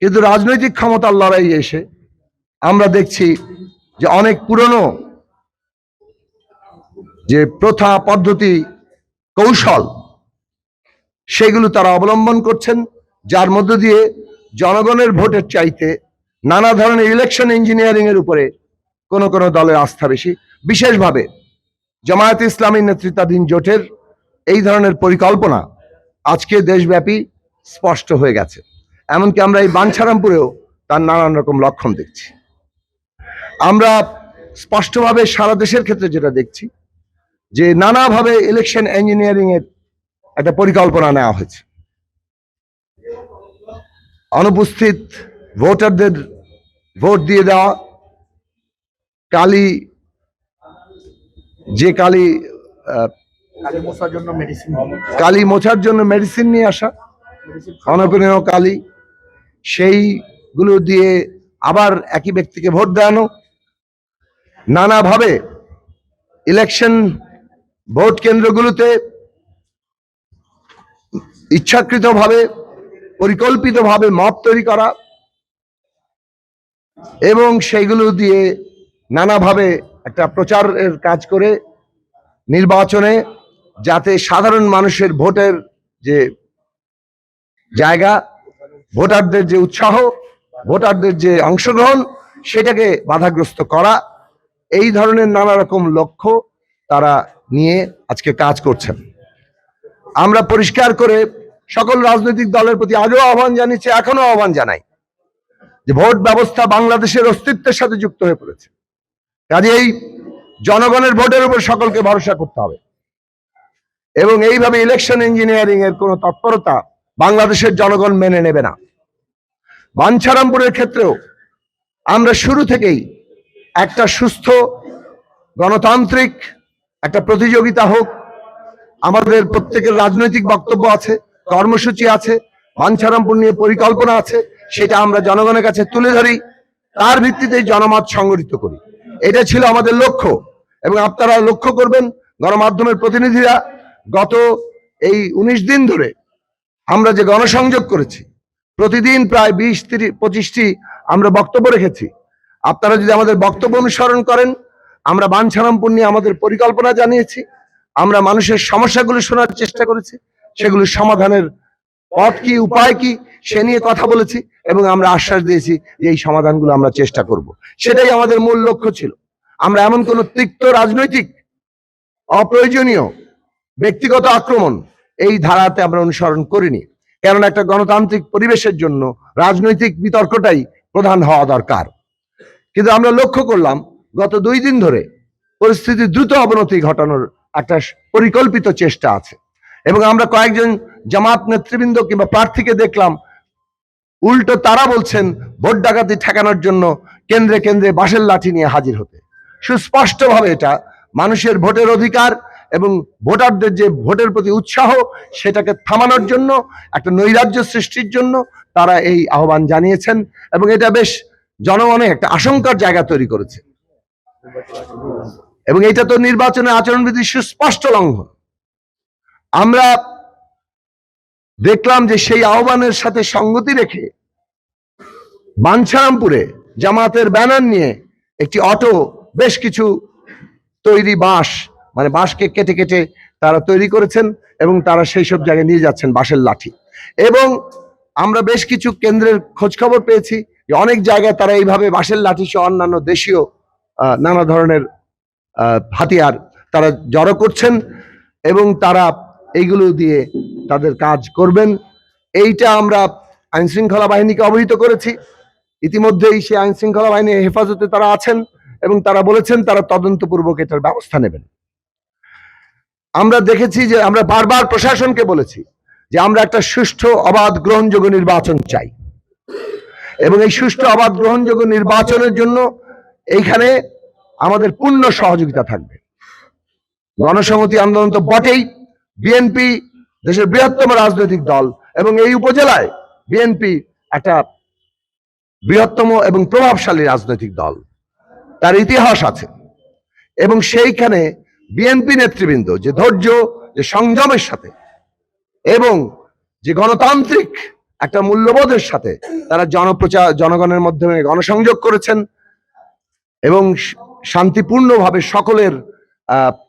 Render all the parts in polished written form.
কিন্তু রাজনৈতিক ক্ষমতার লড়াই এসে আমরা দেখছি যে অনেক পুরনো যে প্রথা পদ্ধতি কৌশল সেগুলো তারা অবলম্বন করছেন, যার মধ্য দিয়ে জনগণের ভোটের চাইতে নানা ধরনের ইলেকশন ইঞ্জিনিয়ারিং এর উপরে কোন কোন দলের আস্থা বেশি। বিশেষভাবে জামায়াতে ইসলামী নেতৃত্বাধীন জোটের এই ধরনের পরিকল্পনা আজকে দেশব্যাপী স্পষ্ট হয়ে গেছে। এমনকি আমরা এই বাঞ্ছারামপুরেও তার নানান রকম লক্ষণ দেখছি। আমরা স্পষ্টভাবে সারা দেশের ক্ষেত্রে যেটা দেখছি যে নানাভাবে ইলেকশন ইঞ্জিনিয়ারিং এর একটা পরিকল্পনা নেওয়া হয়েছে। অনুপস্থিত ভোটারদের ভোট দিয়ে দেওয়া, কালি মোছার জন্য মেডিসিন নিয়ে আসা, অনপনীয় কালি, সেইগুলো দিয়ে আবার একই ব্যক্তিকে ভোট দেওয়ানো, নানাভাবে ইলেকশন ভোট কেন্দ্রগুলোতে ইচ্ছাকৃতভাবে পরিকল্পিতভাবে মব তৈরি করা এবং সেইগুলো দিয়ে নানাভাবে একটা প্রচারের কাজ করে নির্বাচনে যাতে সাধারণ মানুষের ভোটের যে জায়গা, ভোটারদের যে উৎসাহ, ভোটারদের যে অংশগ্রহণ সেটাকে বাধাগ্রস্ত করা, এই ধরনের নানা রকম লক্ষ্য তারা নিয়ে আজকে কাজ করছেন। আমরা পরিষ্কার করে সকল রাজনৈতিক দলের প্রতি আগেও আহ্বান জানিয়েছি, এখনো আহ্বান জানাই যে ভোট ব্যবস্থা বাংলাদেশের অস্তিত্বের সাথে যুক্ত হয়ে পড়েছে। কাজেই জনগণের ভোটের উপর সকলকে ভরসা করতে হবে এবং এইভাবে ইলেকশন ইঞ্জিনিয়ারিং এর কোন তৎপরতা বাংলাদেশের জনগণ মেনে নেবে না। বাঞ্ছারামপুরের ক্ষেত্রেও আমরা শুরু থেকেই একটা সুস্থ গণতান্ত্রিক একটা প্রতিযোগিতা হোক, আমাদের প্রত্যেকের রাজনৈতিক বক্তব্য আছে, কর্মসূচি আছে, বাঞ্ছারামপুর নিয়ে পরিকল্পনা আছে, সেটা আমরা জনগণের কাছে তুলে ধরি, তার ভিত্তিতে জনমত সংগঠিত করি। এটা ছিল আমাদের লক্ষ্য এবং আপনারা লক্ষ্য করবেন গণমাধ্যমের প্রতিনিধিরা গত এই 19 দিন ধরে আমরা যে গণসংযোগ করেছি, প্রতিদিন প্রায় 20-25টি আমরা বক্তব্য রেখেছি। আপনারা যদি আমাদের বক্তব্য অনুসরণ করেন, আমরা বাঞ্ছারামপুর নিয়ে আমাদের পরিকল্পনা জানিয়েছি, আমরা মানুষের সমস্যাগুলো শোনার চেষ্টা করেছি, সেগুলো সমাধানের পথ কি, উপায় কি সে নিয়ে কথা বলেছি এবং আমরা আশ্বাস দিয়েছি যে এই সমাধানগুলো আমরা চেষ্টা করব। সেটাই আমাদের মূল লক্ষ্য ছিল। আমরা এমন কোন তিক্ত রাজনৈতিক অপ্রয়োজনীয় ব্যক্তিগত আক্রমণ এই ধারাতে আমরা অনুসরণ করিনি, কারণ একটা গণতান্ত্রিক পরিবেশের জন্য রাজনৈতিক বিতর্কটাই প্রধান হওয়া দরকার। কিন্তু আমরা লক্ষ্য করলাম গত 2 দিন ধরে পরিস্থিতি দ্রুত অবনতি ঘটানোর একটা পরিকল্পিত চেষ্টা আছে এবং আমরা কয়েকজন জামাত নেতৃবৃন্দ কিংবা প্রার্থীকে দেখলাম উল্টো তারা বলছেন ভোট ডাকাতি ঠেকানোর জন্য কেন্দ্রে কেন্দ্রে বাঁশের লাঠি নিয়ে হাজির হতে। সুস্পষ্টভাবে এটা মানুষের ভোটের অধিকার এবং ভোটারদের যে ভোটের প্রতি উৎসাহ সেটাকে থামানোর জন্য, একটা নৈরাজ্য সৃষ্টির জন্য তারা এই আহ্বান জানিয়েছেন এবং এটা বেশ জনমনে একটা আশঙ্কার জায়গা তৈরি করেছে এবং এটা তো নির্বাচনের আচরণবিধির সুস্পষ্ট লঙ্ঘন। আমরা দেখলাম যে সেই আহ্বানের সাথে সঙ্গতি রেখে বাঞ্ছারামপুরে জামাতের ব্যানার নিয়ে একটি অটো বেশ কিছু তৈরি বাঁশ, মানে বাঁশকে কেটে কেটে তারা তৈরি করেছেন এবং তারা সেই সব জায়গায় নিয়ে যাচ্ছেন বাঁশের লাঠি। এবং আমরা বেশ কিছু কেন্দ্রের খোঁজ খবর পেয়েছি যে অনেক জায়গায় তারা এইভাবে বাঁশের লাঠি সহ অন্যান্য দেশীয় নানা ধরনের হাতিয়ার তারা জড়ো করছেন এবং তারা এইগুলো দিয়ে তাদের কাজ করবেন। এইটা আমরা আইন শৃঙ্খলা বাহিনীকে অবহিত করেছি। ইতিমধ্যেই সেই আইন শৃঙ্খলা বাহিনীর হেফাজতে তারা আছেন এবং তারা বলেছেন তারা তদন্তপূর্বক এটার ব্যবস্থা নেবেন। আমরা দেখেছি যে আমরা বারবার প্রশাসনকে বলেছি যে আমরা একটা সুষ্ঠু অবাধ গ্রহণযোগ্য নির্বাচন চাই এবং এই সুষ্ঠু অবাধ গ্রহণযোগ্য নির্বাচনের জন্য এইখানে আমাদের পূর্ণ সহযোগিতা থাকবে। গণসংহতি আন্দোলন তো বটেই, বিএনপি দেশের বৃহত্তম রাজনৈতিক দল এবং এই উপজেলায় বিএনপি একটা বৃহত্তম এবং প্রভাবশালী রাজনৈতিক দল, তার ইতিহাস আছে এবং সেইখানে বিএনপি নেতৃবৃন্দ যে ধৈর্য, যে সংযমের সাথে এবং যে গণতান্ত্রিক একটা মূল্যবোধের সাথে তারা জনগণের মাধ্যমে গণসংযোগ করেছেন এবং শান্তিপূর্ণভাবে সকলের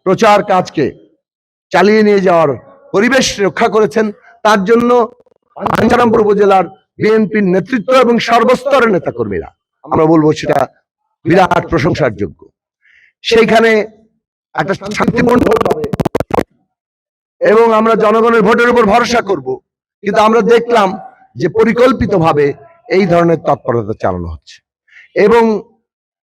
প্রচার কাজকে চালিয়ে নিয়ে যাওয়ার পরিবেশ রক্ষা করেছেন। তার জন্য বাঞ্ছারামপুর উপজেলার বিএনপির নেতৃত্ব এবং সর্বস্তরের নেতাকর্মীরা, আমরা বলবো সেটা বিরাট প্রশংসার যোগ্য। সেইখানে একটা শান্তিপূর্ণ ভোট হবে এবং আমরা জনগণের ভোটের উপর ভরসা করব, কিন্তু আমরা দেখলাম যে পরিকল্পিতভাবে এই ধরনের তৎপরতা চালানো হচ্ছে এবং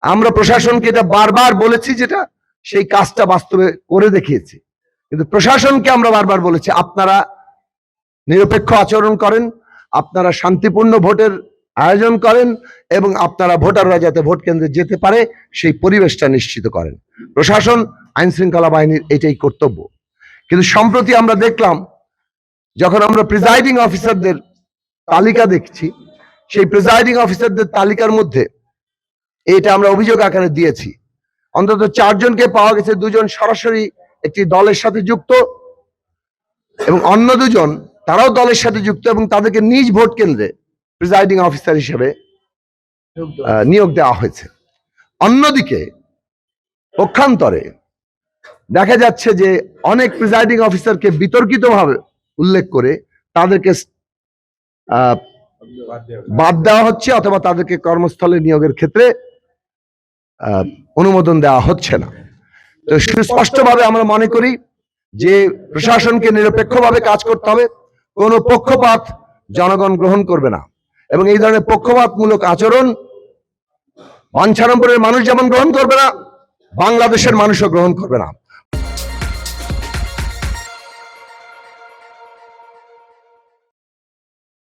আমরা প্রশাসনকে এটা বারবার বলেছি, যেটা সেই কাজটা বাস্তবে করে দেখিয়েছি। কিন্তু প্রশাসনকে আমরা বারবার বলেছি, আপনারা নিরপেক্ষ আচরণ করেন, আপনারা শান্তিপূর্ণ ভোটের আয়োজন করেন এবং আপনারা ভোটাররা যাতে ভোট কেন্দ্রে যেতে পারে সেই পরিবেশটা নিশ্চিত করেন। প্রশাসন, আইন শৃঙ্খলা বাহিনীর এটাই কর্তব্য। কিন্তু সম্প্রতি আমরা দেখলাম, যখন আমরা প্রিজাইডিং অফিসারদের তালিকা দেখছি, সেই প্রিজাইডিং অফিসারদের তালিকার মধ্যে এটা আমরা অভিযোগ আকারে দিয়েছি, অন্তত 4 জনকে পাওয়া গেছে, 2 জন সরাসরি একটি দলের সাথে যুক্ত এবং অন্য 2 জন তারাও দলের সাথে যুক্ত এবং তাদেরকে নিজ ভোট কেন্দ্রে প্রিজাইডিং অফিসার হিসেবে নিয়োগ দেওয়া হয়েছে। অন্যদিকে পক্ষান্তরে দেখা যাচ্ছে যে অনেক প্রিজাইডিং অফিসারকে বিতর্কিতভাবে উল্লেখ করে তাদেরকে বাদ দেওয়া হচ্ছে অথবা তাদেরকে কর্মস্থলে নিয়োগের ক্ষেত্রে অনুমোদন দেওয়া হচ্ছে না। তো সুস্পষ্টভাবে আমরা মনে করি যে প্রশাসনকে নিরপেক্ষভাবে কাজ করতে হবে, কোনো পক্ষপাত জনগণ গ্রহণ করবে না এবং এই ধরনের পক্ষপাতমূলক আচরণ বাঞ্ছারামপুরের মানুষ যেমন গ্রহণ করবে না, বাংলাদেশের মানুষও গ্রহণ করবে না।